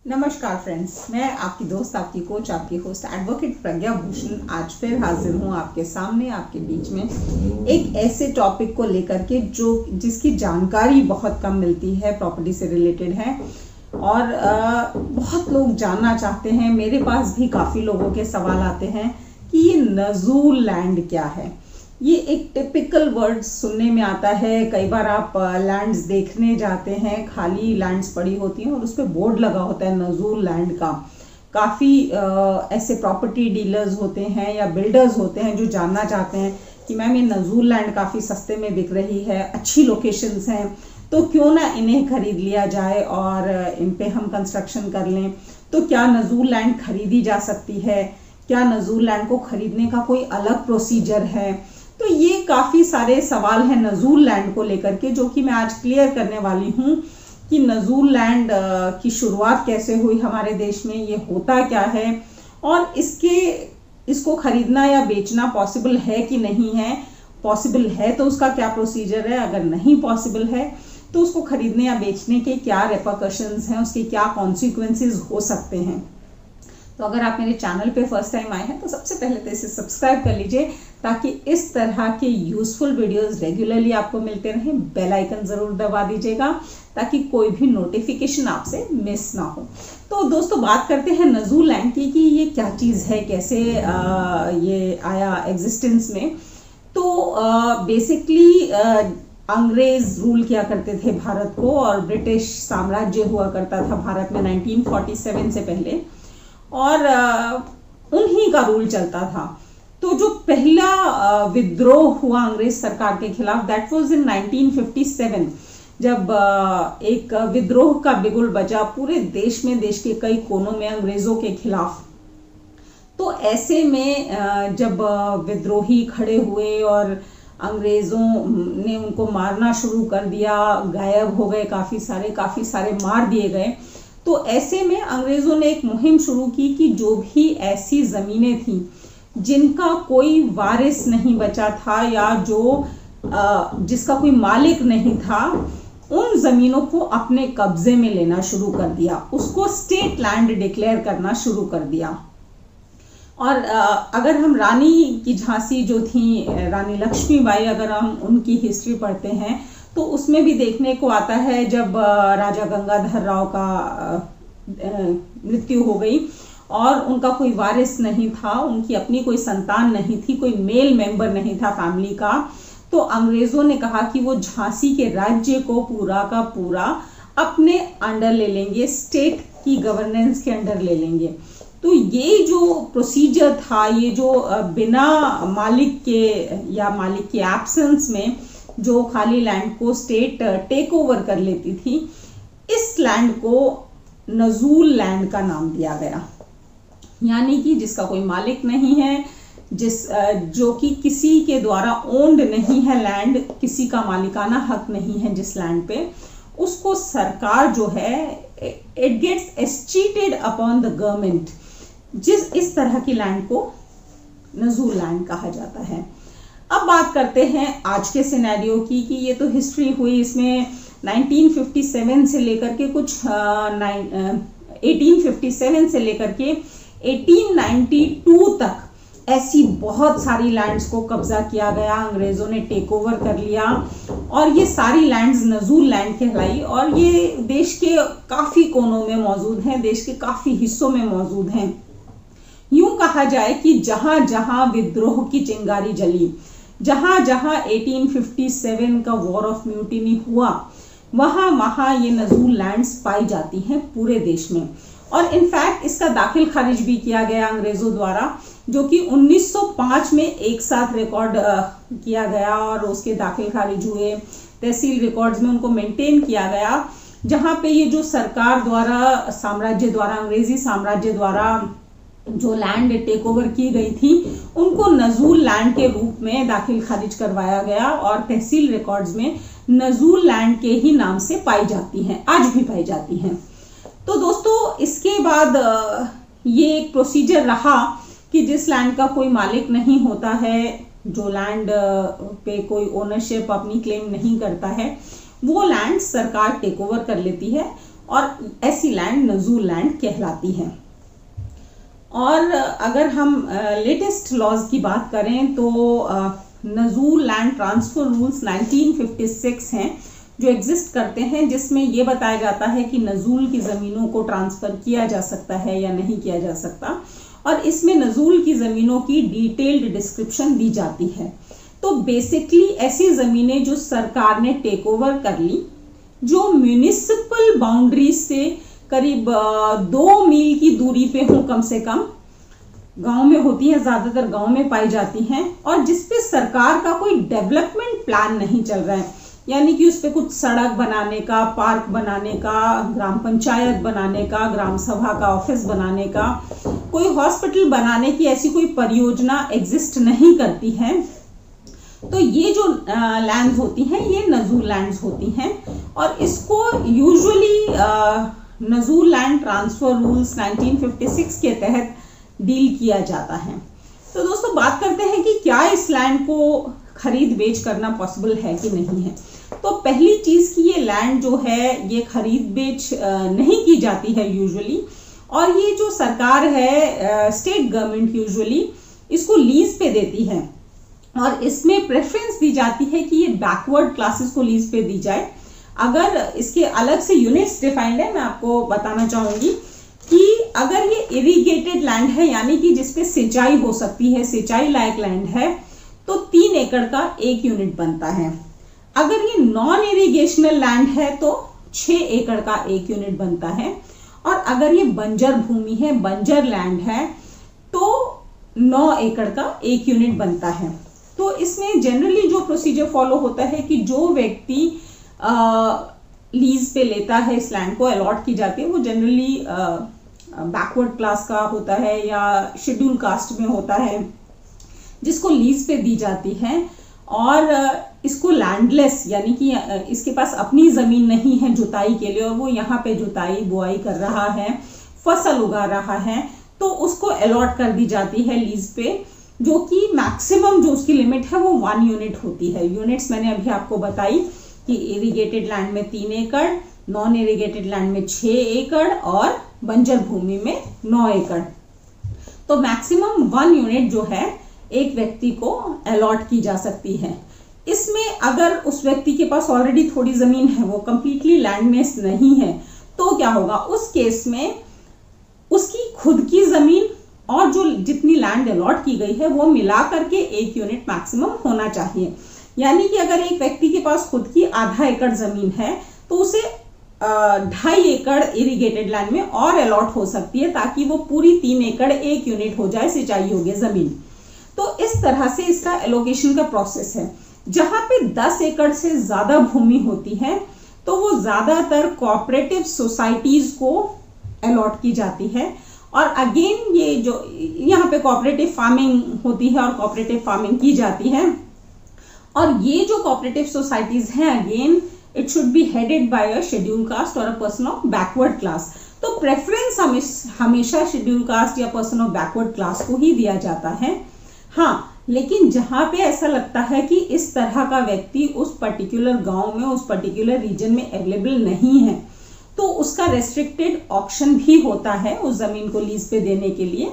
नमस्कार फ्रेंड्स, मैं आपकी दोस्त, आपकी कोच, आपकी होस्ट एडवोकेट प्रज्ञा भूषण आज फिर हाजिर हूँ आपके सामने, आपके बीच में एक ऐसे टॉपिक को लेकर के जिसकी जानकारी बहुत कम मिलती है, प्रॉपर्टी से रिलेटेड है और बहुत लोग जानना चाहते हैं। मेरे पास भी काफ़ी लोगों के सवाल आते हैं कि ये नजूल लैंड क्या है। ये एक टिपिकल वर्ड सुनने में आता है। कई बार आप लैंड्स देखने जाते हैं, खाली लैंड्स पड़ी होती हैं और उस पर बोर्ड लगा होता है नजूल लैंड का। काफ़ी ऐसे प्रॉपर्टी डीलर्स होते हैं या बिल्डर्स होते हैं जो जानना चाहते हैं कि मैम ये नजूल लैंड काफ़ी सस्ते में बिक रही है, अच्छी लोकेशंस हैं, तो क्यों ना इन्हें खरीद लिया जाए और इन पे हम कंस्ट्रक्शन कर लें। तो क्या नजूल लैंड खरीदी जा सकती है? क्या नजूल लैंड को खरीदने का कोई अलग प्रोसीजर है? तो ये काफ़ी सारे सवाल हैं नजूल लैंड को लेकर के, जो कि मैं आज क्लियर करने वाली हूँ कि नजूल लैंड की शुरुआत कैसे हुई हमारे देश में, ये होता क्या है और इसको खरीदना या बेचना पॉसिबल है कि नहीं है। पॉसिबल है तो उसका क्या प्रोसीजर है, अगर नहीं पॉसिबल है तो उसको खरीदने या बेचने के क्या रेपरकशंस हैं, उसके क्या कॉन्सिक्वेंसेस हो सकते हैं। तो अगर आप मेरे चैनल पे फर्स्ट टाइम आए हैं तो सबसे पहले तो इसे सब्सक्राइब कर लीजिए ताकि इस तरह के यूजफुल वीडियोस रेगुलरली आपको मिलते रहें। बेल आइकन ज़रूर दबा दीजिएगा ताकि कोई भी नोटिफिकेशन आपसे मिस ना हो। तो दोस्तों, बात करते हैं नजूल लैंड की कि ये क्या चीज़ है, कैसे ये आया एग्जिस्टेंस में। तो बेसिकली अंग्रेज रूल किया करते थे भारत को और ब्रिटिश साम्राज्य हुआ करता था भारत में 1947 से पहले, और उन्हीं का रूल चलता था। तो जो पहला विद्रोह हुआ अंग्रेज सरकार के खिलाफ, दैट वाज इन 1957, जब एक विद्रोह का बिगुल बजा पूरे देश में, देश के कई कोनों में अंग्रेजों के खिलाफ। तो ऐसे में जब विद्रोही खड़े हुए और अंग्रेजों ने उनको मारना शुरू कर दिया, गायब हो गए काफ़ी सारे मार दिए गए। तो ऐसे में अंग्रेजों ने एक मुहिम शुरू की कि जो भी ऐसी ज़मीनें थीं जिनका कोई वारिस नहीं बचा था या जिसका कोई मालिक नहीं था, उन ज़मीनों को अपने कब्जे में लेना शुरू कर दिया, उसको स्टेट लैंड डिक्लेयर करना शुरू कर दिया। और अगर हम रानी की झांसी जो थी, रानी लक्ष्मीबाई, अगर हम उनकी हिस्ट्री पढ़ते हैं तो उसमें भी देखने को आता है जब राजा गंगाधर राव का मृत्यु हो गई और उनका कोई वारिस नहीं था, उनकी अपनी कोई संतान नहीं थी, कोई मेल मेंबर नहीं था फैमिली का, तो अंग्रेजों ने कहा कि वो झांसी के राज्य को पूरा का पूरा अपने अंडर ले लेंगे, स्टेट की गवर्नेंस के अंडर ले लेंगे। तो ये जो प्रोसीजर था, ये जो बिना मालिक के या मालिक की एब्सेंस में जो खाली लैंड को स्टेट टेक ओवर कर लेती थी, इस लैंड को नजूल लैंड का नाम दिया गया। यानी कि जिसका कोई मालिक नहीं है, जो कि किसी के द्वारा ओन्ड नहीं है लैंड, किसी का मालिकाना हक नहीं है जिस लैंड पे, उसको सरकार जो है, it gets escheated upon the government. इस तरह की लैंड को नजूल लैंड कहा जाता है। अब बात करते हैं आज के सिनेरियो की कि ये तो हिस्ट्री हुई, इसमें 1957 से लेकर के 1857 से लेकर के 1892 तक ऐसी बहुत सारी लैंड्स को कब्जा किया गया, अंग्रेजों ने टेक ओवर कर लिया और ये सारी लैंड्स नजूल लैंड कहलाई और ये देश के काफ़ी कोनों में मौजूद हैं, देश के काफ़ी हिस्सों में मौजूद हैं। यूं कहा जाए कि जहां जहां विद्रोह की चिंगारी जली, जहां जहां 1857 का वॉर ऑफ म्यूटिनी हुआ, वहां वहां ये नजूल लैंड्स पाई जाती हैं पूरे देश में। और इनफैक्ट इसका दाखिल खारिज भी किया गया अंग्रेजों द्वारा, जो कि 1905 में एक साथ रिकॉर्ड किया गया और उसके दाखिल खारिज हुए, तहसील रिकॉर्ड्स में उनको मेंटेन किया गया, जहां पे ये जो सरकार द्वारा, अंग्रेजी साम्राज्य द्वारा जो लैंड टेक ओवर की गई थी, उनको नजूल लैंड के रूप में दाखिल खारिज करवाया गया और तहसील रिकॉर्ड्स में नजूल लैंड के ही नाम से पाई जाती हैं, आज भी पाई जाती हैं। तो दोस्तों, इसके बाद ये एक प्रोसीजर रहा कि जिस लैंड का कोई मालिक नहीं होता है, जो लैंड पे कोई ओनरशिप अपनी क्लेम नहीं करता है, वो लैंड सरकार टेक ओवर कर लेती है और ऐसी लैंड नजूल लैंड कहलाती है। और अगर हम लेटेस्ट लॉज की बात करें तो नजूल लैंड ट्रांसफर रूल्स 1956 हैं जो एग्जिस्ट करते हैं, जिसमें ये बताया जाता है कि नजूल की ज़मीनों को ट्रांसफ़र किया जा सकता है या नहीं किया जा सकता, और इसमें नजूल की ज़मीनों की डिटेल्ड डिस्क्रिप्शन दी जाती है। तो बेसिकली ऐसी ज़मीनें जो सरकार ने टेक ओवर कर ली, जो म्यूनिसिपल बाउंड्री से करीब 2 मील की दूरी पे हो, कम से कम गांव में होती है, ज्यादातर गांव में पाई जाती हैं, और जिसपे सरकार का कोई डेवलपमेंट प्लान नहीं चल रहा है, यानी कि उस पे कुछ सड़क बनाने का, पार्क बनाने का, ग्राम पंचायत बनाने का, ग्राम सभा का ऑफिस बनाने का, कोई हॉस्पिटल बनाने की ऐसी कोई परियोजना एग्जिस्ट नहीं करती है। तो ये जो लैंड्स होती हैं ये नजूल लैंड्स होती हैं, और इसको यूजुअली नजूल लैंड ट्रांसफर रूल्स 1956 के तहत डील किया जाता है। तो दोस्तों बात करते हैं कि क्या इस लैंड को खरीद बेच करना पॉसिबल है कि नहीं है। तो पहली चीज कि ये लैंड जो है ये खरीद बेच नहीं की जाती है यूजुअली, और ये जो सरकार है, स्टेट गवर्नमेंट यूजुअली इसको लीज पे देती है, और इसमें प्रेफरेंस दी जाती है कि ये बैकवर्ड क्लासेस को लीज पे दी जाए। अगर इसके अलग से यूनिट्स डिफाइंड है, मैं आपको बताना चाहूंगी कि अगर ये इरिगेटेड लैंड है, यानी कि जिसपे सिंचाई हो सकती है, सिंचाई लायक लैंड है, तो 3 एकड़ का 1 यूनिट बनता है। अगर ये नॉन इरिगेशनल लैंड है तो 6 एकड़ का 1 यूनिट बनता है, और अगर ये बंजर भूमि है, बंजर लैंड है, तो 9 एकड़ का 1 यूनिट बनता है। तो इसमें जनरली जो प्रोसीजर फॉलो होता है कि जो व्यक्ति लीज पे लेता है, इस लैंड को अलॉट की जाती है, वो जनरली बैकवर्ड क्लास का होता है या शेड्यूल कास्ट में होता है, जिसको लीज पे दी जाती है, और इसको लैंडलेस यानी कि इसके पास अपनी जमीन नहीं है जुताई के लिए, और वो यहाँ पे जुताई बुआई कर रहा है, फसल उगा रहा है, तो उसको अलॉट कर दी जाती है लीज पे, जो कि मैक्सिमम जो उसकी लिमिट है वो 1 यूनिट होती है। यूनिट्स मैंने अभी आपको बताई कि इरिगेटेड लैंड में 3 एकड़, नॉन इरिगेटेड लैंड में 6 एकड़ और बंजर भूमि में 9 एकड़। तो मैक्सिमम 1 यूनिट जो है एक व्यक्ति को अलॉट की जा सकती है। इसमें अगर उस व्यक्ति के पास ऑलरेडी थोड़ी जमीन है, वो कंप्लीटली लैंडलेस नहीं है, तो क्या होगा, उस केस में उसकी खुद की जमीन और जो जितनी लैंड अलॉट की गई है वो मिला करके 1 यूनिट मैक्सिमम होना चाहिए। यानी कि अगर एक व्यक्ति के पास खुद की आधा एकड़ जमीन है तो उसे 2.5 एकड़ इरिगेटेड लैंड में और अलॉट हो सकती है, ताकि वो पूरी 3 एकड़ 1 यूनिट हो जाए सिंचाई योग्य जमीन। तो इस तरह से इसका एलोकेशन का प्रोसेस है। जहां पे 10 एकड़ से ज्यादा भूमि होती है तो वो ज्यादातर कोऑपरेटिव सोसाइटीज को अलॉट की जाती है, और अगेन ये जो यहाँ पे कोऑपरेटिव फार्मिंग होती है और कोऑपरेटिव फार्मिंग की जाती है, और ये जो कोऑपरेटिव सोसाइटीज हैं again it should be headed by a schedule caste और a person of backward class. तो प्रेफरेंस हमेशा शेड्यूल कास्ट या पर्सन ऑफ बैकवर्ड क्लास को ही दिया जाता है। हाँ, लेकिन जहां पे ऐसा लगता है कि इस तरह का व्यक्ति उस पर्टिकुलर गांव में, उस पर्टिकुलर रीजन में अवेलेबल नहीं है, तो उसका रेस्ट्रिक्टेड ऑक्शन भी होता है उस जमीन को लीज पे देने के लिए,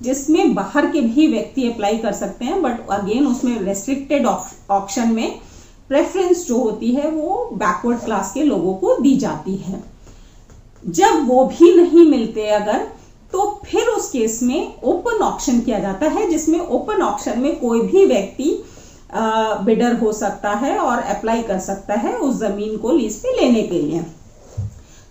जिसमें बाहर के भी व्यक्ति अप्लाई कर सकते हैं, बट अगेन उसमें रेस्ट्रिक्टेड ऑक्शन में प्रेफरेंस जो होती है वो बैकवर्ड क्लास के लोगों को दी जाती है। जब वो भी नहीं मिलते अगर, तो फिर उस केस में ओपन ऑक्शन किया जाता है, जिसमें ओपन ऑक्शन में कोई भी व्यक्ति बिडर हो सकता है और अप्लाई कर सकता है उस जमीन को लीज पे लेने के लिए।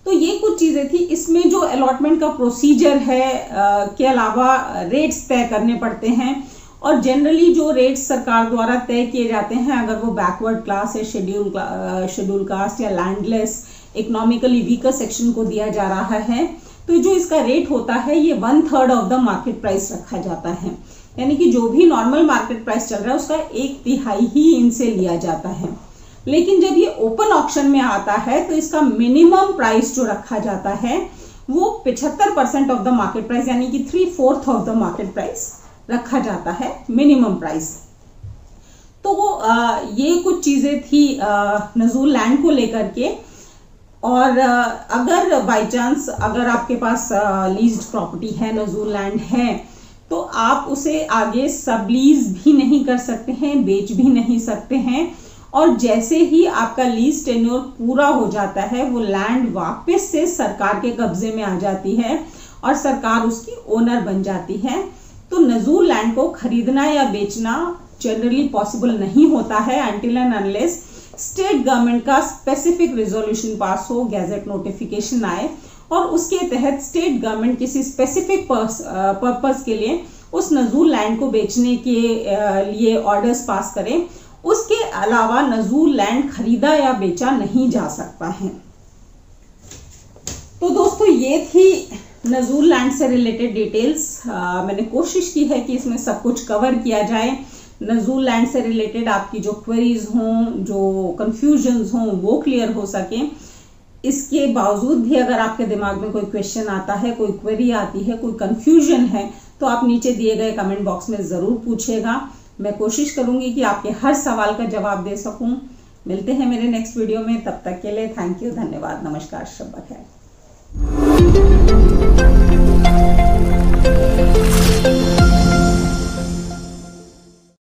तो ये कुछ चीजें थी। इसमें जो अलॉटमेंट का प्रोसीजर है के अलावा रेट्स तय करने पड़ते हैं, और जनरली जो रेट्स सरकार द्वारा तय किए जाते हैं, अगर वो बैकवर्ड क्लास है, शेड्यूल कास्ट या लैंडलेस इकोनॉमिकली वीकर सेक्शन को दिया जा रहा है, तो जो इसका रेट होता है ये 1/3 ऑफ द मार्केट प्राइस रखा जाता है। यानी कि जो भी नॉर्मल मार्केट प्राइस चल रहा है उसका 1/3 ही इनसे लिया जाता है। लेकिन जब ये ओपन ऑक्शन में आता है तो इसका मिनिमम प्राइस जो रखा जाता है वो 75% ऑफ द मार्केट प्राइस, यानी कि 3/4 ऑफ द मार्केट प्राइस रखा जाता है मिनिमम प्राइस। तो ये कुछ चीजें थी नजूल लैंड को लेकर के। और अगर बाय चांस अगर आपके पास लीज्ड प्रॉपर्टी है, नजूल लैंड है, तो आप उसे आगे सब लीज भी नहीं कर सकते हैं, बेच भी नहीं सकते हैं। और जैसे ही आपका लीज टेन्योर पूरा हो जाता है, वो लैंड वापस से सरकार के कब्जे में आ जाती है और सरकार उसकी ओनर बन जाती है। तो नजूल लैंड को खरीदना या बेचना जनरली पॉसिबल नहीं होता है until and unless state government का स्पेसिफिक रेजोल्यूशन पास हो, गैजेट नोटिफिकेशन आए और उसके तहत स्टेट गवर्नमेंट किसी स्पेसिफिक पर्पस के लिए उस नजूल लैंड को बेचने के लिए ऑर्डर्स पास करें। उसके अलावा नजूल लैंड खरीदा या बेचा नहीं जा सकता है। तो दोस्तों ये थी नजूल लैंड से रिलेटेड डिटेल्स। मैंने कोशिश की है कि इसमें सब कुछ कवर किया जाए। नजूल लैंड से रिलेटेड आपकी जो क्वेरीज हों, जो कंफ्यूजन्स हों, वो क्लियर हो सके। इसके बावजूद भी अगर आपके दिमाग में कोई क्वेश्चन आता है, कोई क्वेरी आती है, कोई कंफ्यूजन है, तो आप नीचे दिए गए कमेंट बॉक्स में ज़रूर पूछेगा। मैं कोशिश करूंगी कि आपके हर सवाल का जवाब दे सकूं। मिलते हैं मेरे नेक्स्ट वीडियो में, तब तक के लिए थैंक यू, धन्यवाद, नमस्कार, शब बखैर।